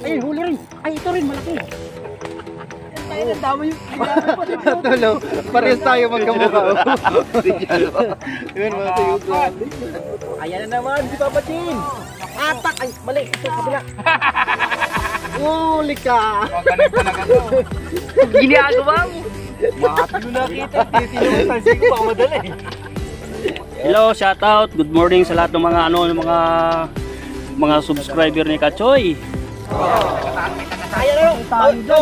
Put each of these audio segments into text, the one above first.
Ay, huli rin. Ay, ito rin, malaki. Ay, ang dami yung... Tulo, parehas tayo magkamukha. Yun, mga tayo. Ayan na naman, si Papa Chin. Atak! Ay, mali. Ito, kabila. Huli ka. Magaling talaga to. Ginagawa mo. Makapilo na kita. Titinong sa sige pa madali. Hello, shout out. Good morning sa lahat ng mga mga subscriber ni Kachoy. Ayan na yun.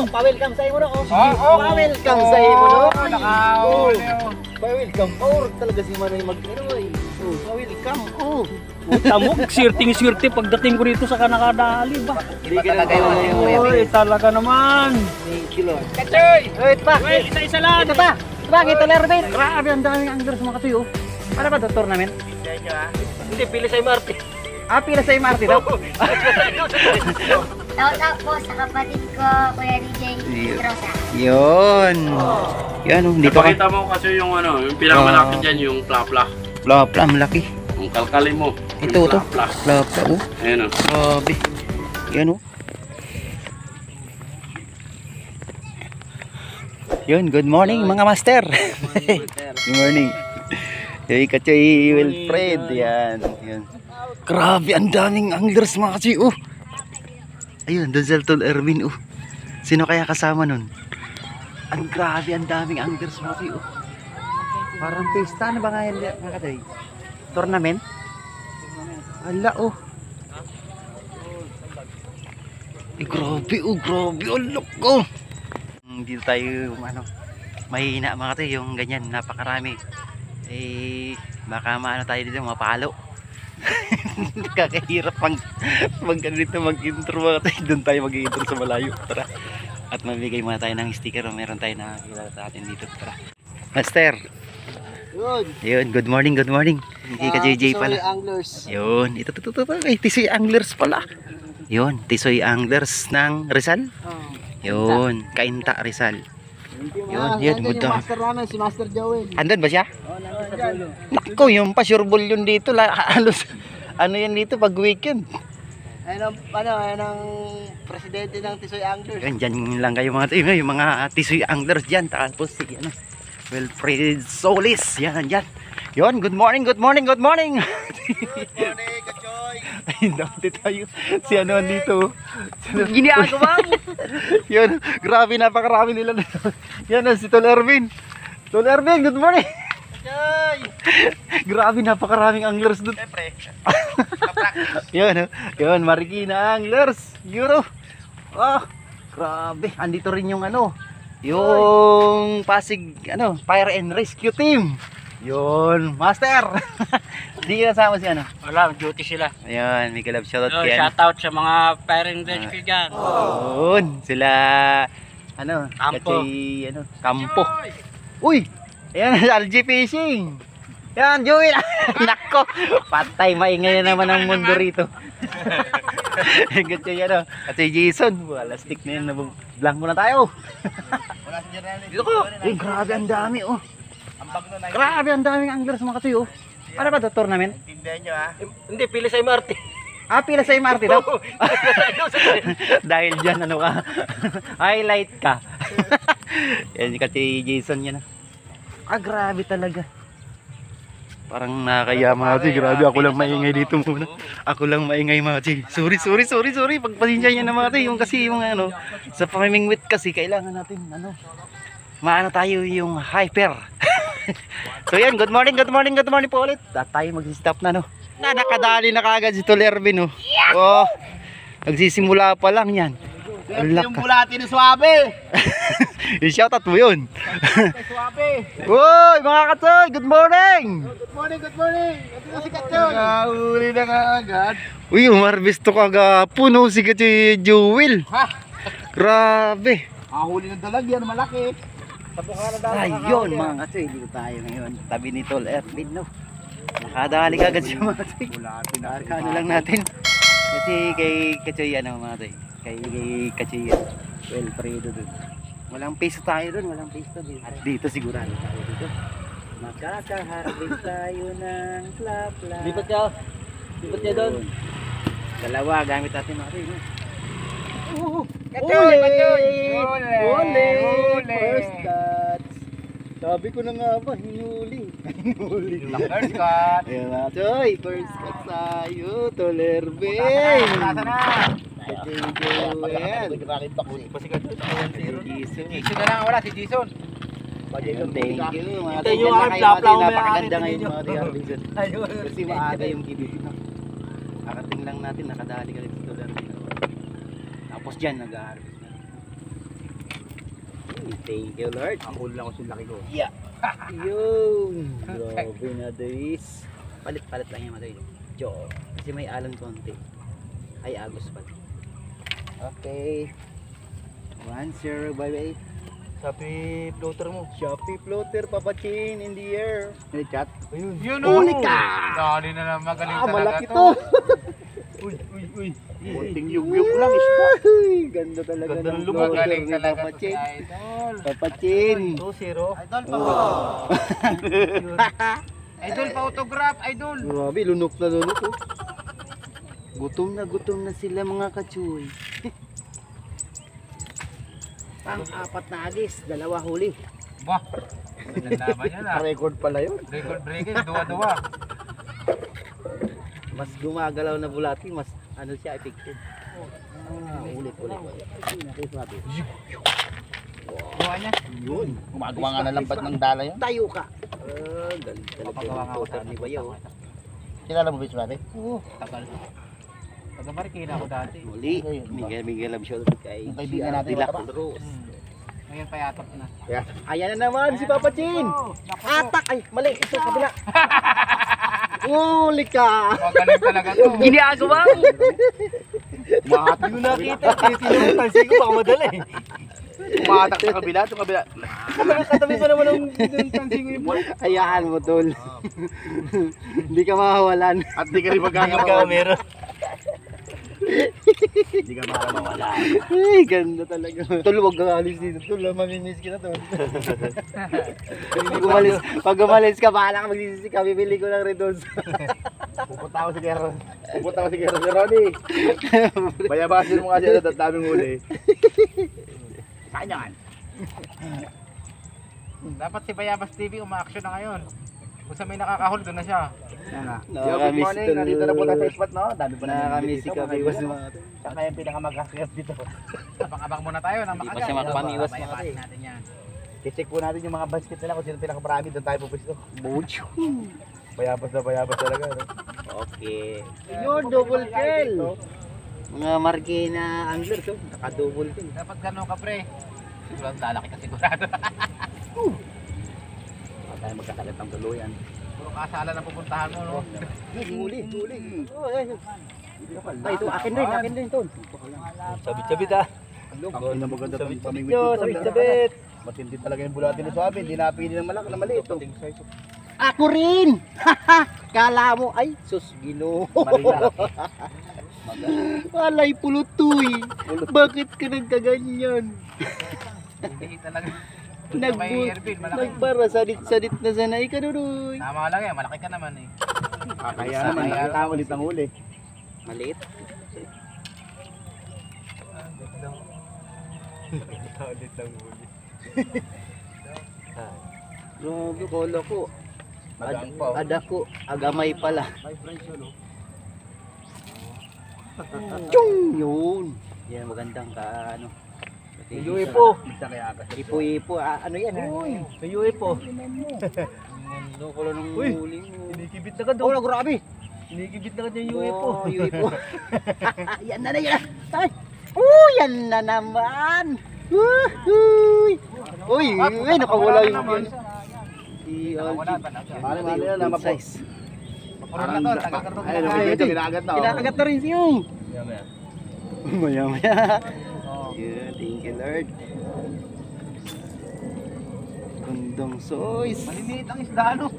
Pa-welcome sa imo no. Pa-welcome sa imo no. Pa-welcome. Or talaga si Manoy mag-inoy. Pa-welcome. Tamog, swerte pagdating ko rito sa kanakadali ba? Hindi ka talaga yung Oy, talaga naman. Thank you Lord. Kachoy! Wait pa. Well, isa-isa lang. Ito pa. Bakit Lerben? Grabe ang daming anglers mga tuyo. Ano ba 'to tournament? Hindi, pili sa MRT. Ah, pila sa MRT daw. Shout out po sa kapatid ko, Kuya DJ Pedrosa. Yun. Yan oh, dito ka. Pakita mo kasi yung ano, yung pinakamalaki dyan, yung plapla. Plapla, malaki. Yung kalkalin mo. Ito yung to. plapla. Plapla oh. Ayan o. Grabe. Yan oh. Yun, good morning mga master. Good morning. Hey, Kachoy Wilfred. Yan. Yan. Grabe, ang daming anglers mga kasi. Oh. Ayun, doon sa Tol Erwin. Oh. Sino kaya kasama nun? Ang grabe, ang daming anglers mga kasi. Oh. Parang pista na ba nga yan mga Kachoy? Tournament? Ala oh. Grabe oh, grabe. Oh, look oh. Dito tayo ano, mahina mga Kachoy, yung ganyan, napakarami. Eh, baka maano tayo dito, mapalo. Kakahirap mag dito mag-intro mga Kachoy. Doon tayo mag-intro sa malayo. Tara. At mamigay muna tayo ng sticker. Meron tayo na kilala sa atin dito. Tara. Master. Yun, good morning, good morning. Hindi ka JJ pala. Anglers. Yun, ito. Ay, Tisoy Anglers pala. Yun, Tisoy Anglers ng Rizal. Yun, Kainta Rizal. Yun, good dog. Master namin, si Master Joel. Andun ba siya? Nako, yung pa-sureball yun dito. Halos, ano yan dito pag weekend? Ayun ang presidente ng Tisoy Anglers. Yun, dyan lang kayo mga tayo. Yung mga Tisoy Anglers dyan. Tapos si ano, Wilfred Solis. Yan, dyan. Yun, good morning, good morning, good morning. Good morning, Kachoy. Ay, dati tayo. Si ano dito. Ginagawa mo. Yun, grabe, napakarami nila. Yan, si Tol Erwin. Tol Erwin, good morning. Kachoy. Grabe, napakaraming anglers doon. Siyempre. Yun, yun, Marikina Anglers. Euro. Oh, grabe. Andito rin yung ano, yung Pasig, ano, Fire and Rescue Team. Yun, Master. Di kasama si ano? Wala, duty sila. Ayun, may kalab shoutout So, kay ano. shout out sa mga parent rescue dyan. Yun, sila ano, Kampo. kasi ano, Kampo. Uy, ayan, LG Fishing. Yan, Joel. Nako, patay, maingay na naman ang mundo rito. Ganito yan, ano. At si Jason, wala stick na yun, blank muna tayo. Wala si General. Dito ko. Eh, grabe, ang dami, oh. Grabe, ang daming anglers mga katuyo. Ano ba ito, tournament? Tindihan nyo ha. Hindi, pili sa MRT. Ah, pila sa MRT daw? Dahil dyan, ano ka? Highlight ka. Yan, kasi Jason yan. Ah, grabe talaga. Parang nakakaya mga Kachoy. Grabe, ako lang maingay dito muna. Ako lang maingay mga Kachoy. Sorry. Pagpasensya niya na mga Kachoy. Yung kasi yung ano, sa pamimingwit kasi kailangan natin ano, maano tayo yung hyper. So yan, good morning po ulit. At tayo mag-stop na no. Nakadali na kagad si Tol Erwin oh. Oh, nagsisimula pa lang yan. Yung bulati ni Suabe. I-shoutout mo yun. Suabe. Uy, mga Kachoy, good morning. Good morning. Ito na si Kachoy. Nakahuli na agad. Uy, umarbis to kagapon oh, si Kachoy Joel. Ha? Grabe. Huli ng dalagyan, malaki. Ayun mga Kachoy, dito tayo ngayon. Tabi ni Tol Erwin no. Nakadali kagad siya mga Kachoy. Ano lang natin. Kasi kay Kachoy ano mga Kachoy. Kay Kachoy Wilfredo dun. Walang piso tayo dun, walang piso dun. At dito sigurado tayo dito. Makakaharvest tayo ng plapla. Lipat niya doon. Dalawa gamit natin mga Kachoy no. Kachoy! Kachoy! Huli! First catch! Sabi ko na nga ba, hinuli. Hinuli. First cut! Ayan na, Choy. First catch tayo. Tolerbeng. Nasa na! Thank you, Wen. Jason na lang wala, si Jason. Thank you. Mga Ito yung tignan na kayo, plap-plap, mga may napakaganda aarit ngayon ninyo. mga Diarbisan. Ayun. Kasi maaga yung gibig. Karating lang natin, nakadali ka rin sa Tolerbeng. Tapos dyan, nag-harvest na. Thank you, Lord. Ang huli lang ko yung laki ko. Yeah. Yun. Grabe na days. Palit-palit lang yung mga days. Joke. Kasi may alon konti. Ay, agos pala. Okay. 1-0, bye-bye. Shopee floater mo. Shopee floater, papachin in the air. May chat? Ayun. Huli ka! Dali na lang, magaling Ah, talaga malaki to. to. Uy. Kunting yug-yug lang, isda. Ganda talaga Ganda ng ng lubog. floater Magaling ni talaga to si papachin. Idol. Papachin. 2-0. Idol pa Idol pa autograph, Idol. Grabe, lunok na lunok. Oh. Gutom na sila mga kachuy. Pang-apat na agis, 2 huli. Bah. Naglaban yan ah. Record pala yun. Record breaking, duwa-duwa. Mas gumagalaw na bulati, mas ano siya, effective. Ulit. Duwa niya. Yun. Gumagawa nga na lambat ng dala yan. Tayo ka. Galing talaga Papagawa yung nga ako total ni Bayaw. Kilala mo ba si Mate? Oo. Tagal. Taga-Marikina ako dati. Muli, Miguel love shout kay Yung kaibigan natin, Dilak mataba. Rose. Ngayon payatok na. Ayan na naman si Papa Chin. Atak! Ay, mali. Ito, kabila. Huli ka! Magaling talaga to. Ginagawa mo! Mahati mo nakita. Tininutan. Sige, baka madali. Umatak sa kabila. Ito kabila. Katabi pa naman ng tansi ko yung Hayaan mo, tol. Hindi ka mahawalan. At di ka rin magkakameron. Hindi ka mawala. Ay, ganda talaga. Tol, huwag kang alis dito. Tol, mamimiss kita, tol. Pag umalis ka, bahala ka magsisisi ka. Bibili ko ng Red Doors. Pupunta ako si Gero. Si Ronnie. Bayabasin mo nga siya at daming huli. Saan yan? Dapat si Bayabas TV uma-action na ngayon. Kung sa may nakakahuli, doon na siya. Nakakamiss, tol. Nandito na po tayo sa spot, no? Dami pa na Nakakamiss si Kabiwas mga tol. Saka yung pinakamagasyas dito. Abang-abang muna tayo ng Hindi pa siya makapamiwas mga tol. natin yan. I-check po natin yung mga basket nila kung sino pinakamarami, doon tayo pupisto. Bayabas talaga. No? Okay. Yun, double kill. Mga Marikina anglers, oh. Naka-double kill. Dapat gano'n ka, pre. Sigurado lalaki ka sigurado. Baka tayo magkakalat ng tuluyan. Puro kasala na pupuntahan mo, no? Huli. Oh, ay. Ay, ito, akin din, tol. Sabit-sabit ah. Ang ina maganda tong pamingwit Yo, ko. sabit-sabit. Matindi talaga yung bulati ni Suabe. Hindi napili ng malaki na maliit. Oh. Ako rin! Kala mo, ay, sus, Ginoo. Alay, pulutoy. Bakit ka nagkaganyan? Hindi talaga. May Ervin, malaki. Nagpara, sadit na sanay ka, Dudoy. Tama lang yan, malaki ka naman eh. Kaya naman, nakita ulit ang huli. Maliit. Ulit lang huli. Grabe, kala ko. Magaan pa. Ada ko, agamay pala. Chung! Yun. Yan, magandang ano. UFO. Ipo-ipo. Ano yan? Uy! May UFO. Mundo ko lang ng Uy! huli mo. Kinikibit na ka Oh, doon. grabe! Kinikibit na ka yung UFO. Oh, UFO. Yan na yan. Ay! Yan na naman! Uy! Uy! Nakawala yung yun. Si Wala Algie. talaga. Mali na naman po. Size. Puro na to, taga-karton Ay, na ay, tayo. kinakagat na. Kinakagat na rin siyo. Maya-maya. Yeah, thank you Lord. Kundong soys. Maliliit ang isda, ano?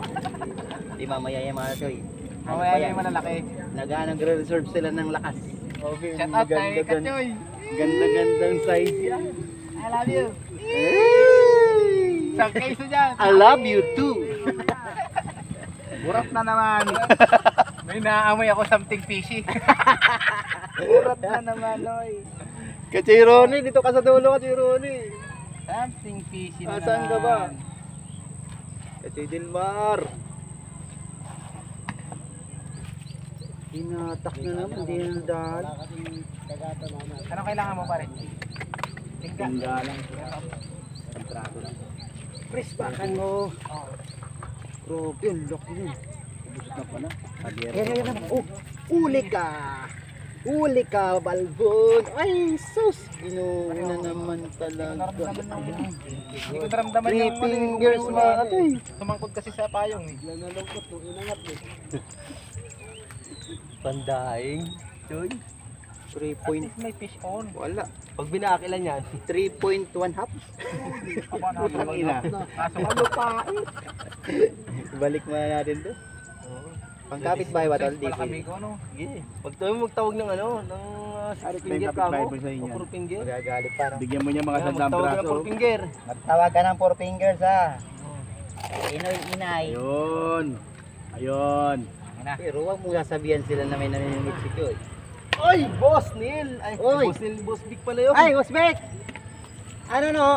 Di mamaya yung mga choy. Mamaya na yung malalaki. Nag-reserve sila ng lakas. Okay, Shout out kay Katyoy. Ganda-gandang size yan. I love you. Hey! Isang case dyan. I love you too. Burak na naman. May naamoy ako something fishy. Urat na naman, oy. Kachay Ronnie, dito ka sa dulo, Kachay Ronnie. Something fishy na Asan ka naman. ba? Kachay Dilmar. Hinatak na naman, di na dahil. Anong kailangan mo pare? Tingga lang. Press backan mo. Grabe, ang laki yun. Ubus na pala. Yan. Oh, uli ka. Uli ka, Balbon. Ay, sus. Ginuwi na naman talaga. Hindi ko naramdaman Three yung fingers, mga katoy. Tumangkod kasi sa payong eh. Nanalungkot, inangat eh. Pandaing. Choy. 3 point. May fish on. Wala. Pag binakilan yan, 3.1 half. Putang ina. Ano pa? Balik muna natin to. Pangkapit bahay ba tol? Wala kami ko ano. Sige. Pag tayo magtawag ng ano, ng six finger ka mo. O 4 finger. Magagalit pa. Bigyan mo niya mga Magtawag sandang ng braso. 4 finger. Magtawag ka ng 4 fingers ha. Inoy inay. Ayun. Ayun. Pero huwag mo sasabihan sila na may namimit si Choy. Oy, Boss Neil! Ay, Oy. Boss Neil, Boss Vic pala yun. Ay, Usbek! Ano no?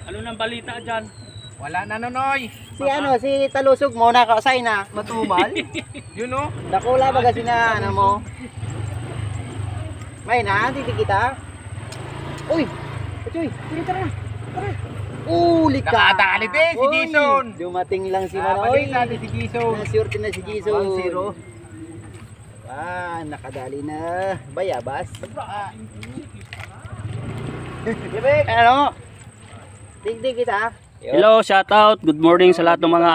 Ano nang balita dyan? Wala na nonoy. Si Talusog mo nakausay na. Matumal. Yun oh. Dakula ba kasi na ano mo? May na, titi kita. Uy! Uy, tiri tara. Tara. Uli ka! Nakadali din si Uy, Jason. Dumating lang si Manoy. Manoy. Natin si Jason. Nasurti na si Jason. 1-0. Ah, nakadali na. Bayabas. Ano? Digdig kita. Hello, shout out. Good morning sa lahat ng mga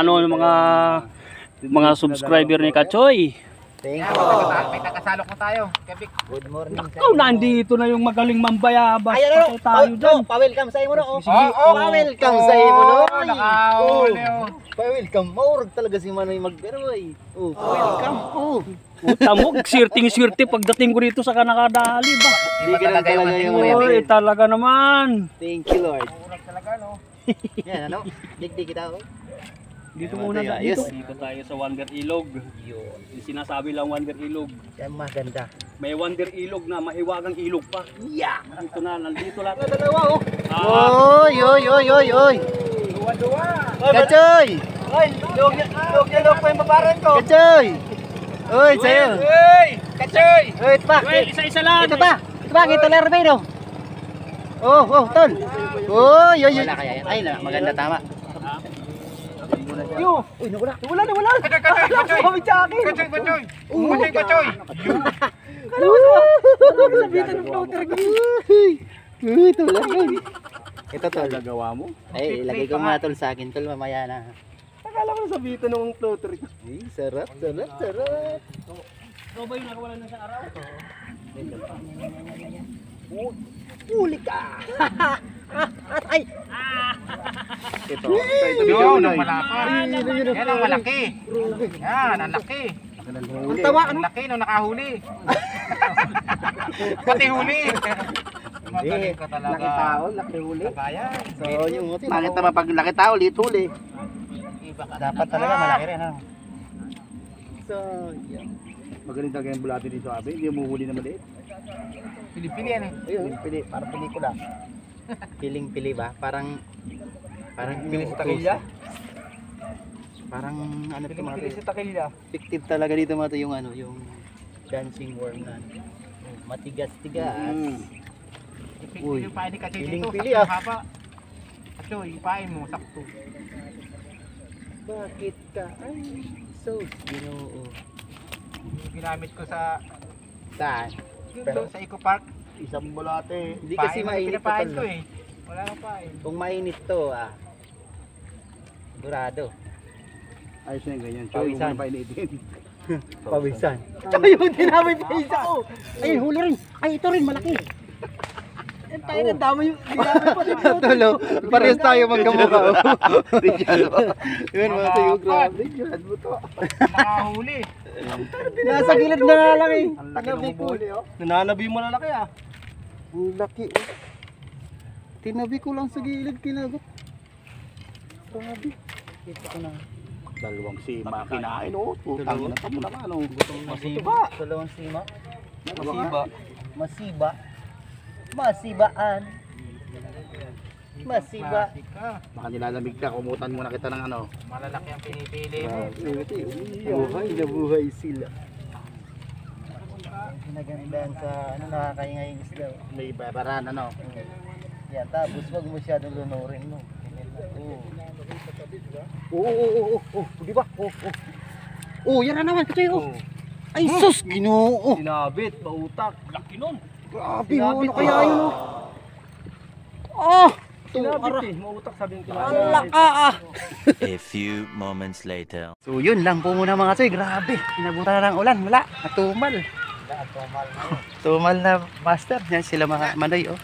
mga subscriber ni Kachoy. Thank Yan, you. may nakasalok na tayo. Kevik. Good morning sa Ikaw nandito na yung magaling mambayabas. Ayan, Patay tayo dyan. Pa-welcome sa imo no. Sige. Pa-welcome sa imo no. Nakahuli oh. Pa-welcome. Maurag talaga si Manoy magberoy. Oh, pa-welcome. Oh. Tamog, sirting-sirti pagdating ko dito sa kanakadali ba? Hindi ka lang talaga yung Oy, talaga naman. Thank you Lord. Urag talaga no. Yan ano? Digdig kita oh. Dito Ayan, muna tayo, tayo. ayos. Dito tayo sa Wonder Ilog. Yun. Yung sinasabi lang Wonder Ilog. Yan maganda. May Wonder Ilog na mahiwagang ilog pa. Yeah. Dito na, nandito lahat. Dalawa oh. Ah, Oy, oy, oy, oy, oy. Duwa-duwa. Kachoy! Oy, log pa yung babaran ko. Kachoy! Oy, sa'yo. Hey! Kachoy! Oy, ito pa. well, isa-isa lang. Ito pa. Ito pa, kito Lerbedo. Oh, oh, tol. Oy, oy, oy. Wala kaya yan. Ay, maganda tama. Yo! Uy, nawala. Nawala. Kachoy! Kachoy! Kami sa akin. Kachoy! Kachoy! Kachoy! Kachoy! Sabitan ng floater ko. Uy, ito lang. Ito, tol. Gagawa mo? Ay, ilagay ko muna tol sa akin, tol. Mamaya na. Akala ko sabitan ng floater ko. Ay, sarap, sarap, sarap. Ikaw ba yung nakawala na sa araw? Uli ka! Ay! Ito Yun, ang malapad. Yan ang malaki. Yan, ang laki. Ang tawa, Ang laki nung nakahuli. Pati huli. Magaling ka talaga. Laki tao, laki huli. Kagayan. So, yung motif. Bakit naman pag laki tao, lit huli? Dapat talaga malaki rin, ano? So, yan. Magaling talaga yung bulate dito, Abe. Hindi mo huli na maliit. Pili-pili yan eh. Ayun, pili, parang pelikula. Piling-pili ba? Parang Pili sa takilya? Parang ano to mga Pili to, sa takilya. fictive talaga dito mga to, yung ano, yung dancing worm na ano. Matigas-tigas. Uy, Pili pa ni Kachoy dito. piling-pili, Sakto ah. haba. Kachoy, ipain mo. Sakto. Bakit ka? Ay, so, ginoo. Yung ginamit ko sa Saan? doon sa Eco Park. Isang bulate. Hindi kasi Pain mo, mainit to, pinapain tol. ko eh. Wala nang pain. Kung mainit to, durado. Ayos na yung ganyan. Pawisan. Huwag mo na painitin. Pawisan. Tsaka yung dinamay pa isa ko. Ay, huli rin. Ay, ito rin, malaki. Tayo ng dama yung dinamay pa din. Tulo, parehas tayo magkamukha. Yun mga tayo, grabe. Yan mo to. Nakahuli. Nasa gilid na nga lang eh. Ang laki ng huli, oh. Nananabi mo na laki, ah. Ang laki. Tinabi ko lang sa gilid, kinagot. Grabe. Kita ko na. Dalawang sima kinain, oh. Putang ina ka mo naman, oh. Masiba. Dalawang sima. Masiba. Masiba. Masibaan. Masiba. Baka nilalamig ka, kumutan muna kita ng ano. Malalaki ang pinipili mo. Buhay na buhay sila. Ginagandaan sa nakakaingay yung isla. May babaran ano. Yan, tapos wag mo masyadong lunurin mo. Di ba? Yan na naman kasi Ay sus, Ginoo. Sinabit, mautak. Laki nun. Grabe, ano kaya yun? Oh, Sinabit eh, mautak sabi ng ang laka. A few moments later. So yun lang po muna mga Choy. Grabe. Inabutan na ng ulan. Wala. Natumal. Tumal na master. Yan sila mga Manoy. Oh.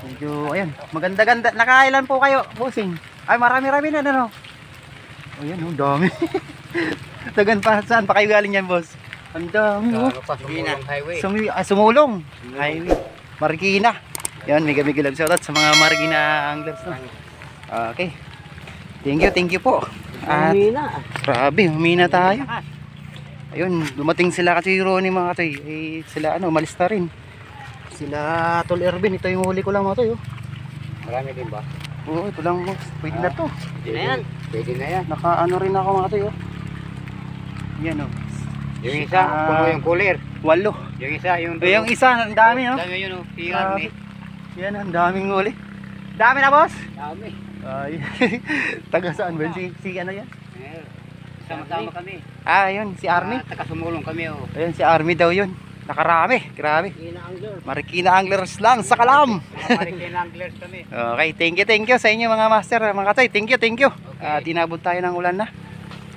Medyo, ayun. Maganda-ganda. Nakailan po kayo, bossing? Ay, marami-rami na. Ano? Oh, yan. Oh, dami. Tagan pa. Saan pa kayo galing yan, boss? Ang dami. Oh. Sumulong highway. Sumulong. Highway. Marikina. Yan, mega love shoutout sa mga Marikina anglers. No? Okay. Thank you po. At, grabe, humina tayo. Ayun, dumating sila kasi Ronnie mga Choy. Eh, sila umalis na rin. Sila Tol Ervin, ito yung huli ko lang mga Choy. Oh. Marami din ba? Oo, ito lang boss. Pwede na to. Pwede na yan. Pwede na yan. Naka-ano rin ako mga Choy. Oh. Yan oh. Yung isa, puno yung cooler. 8. Yung isa, yung Eh, yung isa, ang dami no? Dami yun, si Grabe. Army. Yan, ang daming huli. Dami na boss? Dami. Ay, taga saan ba? Si ano yan? Sama-sama kami. Ah, yun, si Army. Takasumulong kami oh. Ayun, si Army daw yun. Nakarami, grabe. Marikina Anglers lang sa Kalam. Marikina Anglers kami. Okay, thank you sa inyo mga master, mga Choy. Thank you. Tinabot tayo ng ulan na.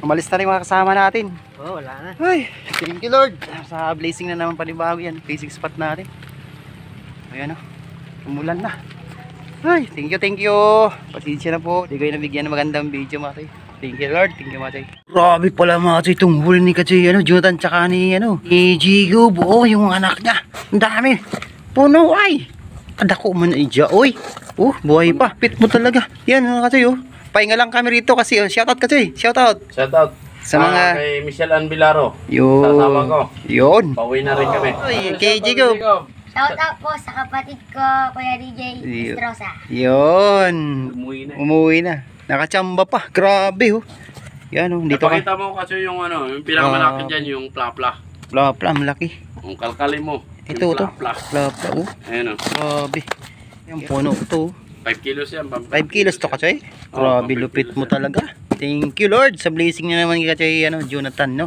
Umalis na rin mga kasama natin. Oh, wala na. Ay, thank you Lord. Sa blazing na naman panibago yan. Basic spot natin. Ayan o. Umulan na. Ay, thank you. Pasensya na po. Di kayo nabigyan ng magandang video mga Choy. Thank you Lord. Thank you mga Choy. Grabe pala mga Choy. Itong huli ni Kachoy, Jonathan tsaka ni Jigo. Buo yung anak niya. Ang dami. Puno ay. Kadako man ay dya. Oy. Oh, buhay pa. Pit mo talaga. Yan mga Kachoy oh. Pahinga lang kami rito kasi shoutout Kachoy. Shoutout. Shoutout Sa mga kay Michelle Ann Vilaro. yun. Kasama ko. Yun. Pauwi na rin kami. Ay, kay Jigo. Shout out po sa kapatid ko, Kuya DJ Estrosa. Yun. Umuwi na. Umuwi na. Nakachamba pa. Grabe oh. Yan oh. Dito ka. Napakita mo kasi yung yung pinakamalaki dyan, yung plapla. Plapla. Malaki. Yung kalkalin mo. Ito yung to. plapla. Plapla oh. Ayun o. Grabe. Yung puno to. 5 kilos yan. 5 kilos to Kachoy. Grabe, lupit mo talaga. Thank you Lord sa blessing na naman kay Kachoy Jonathan no.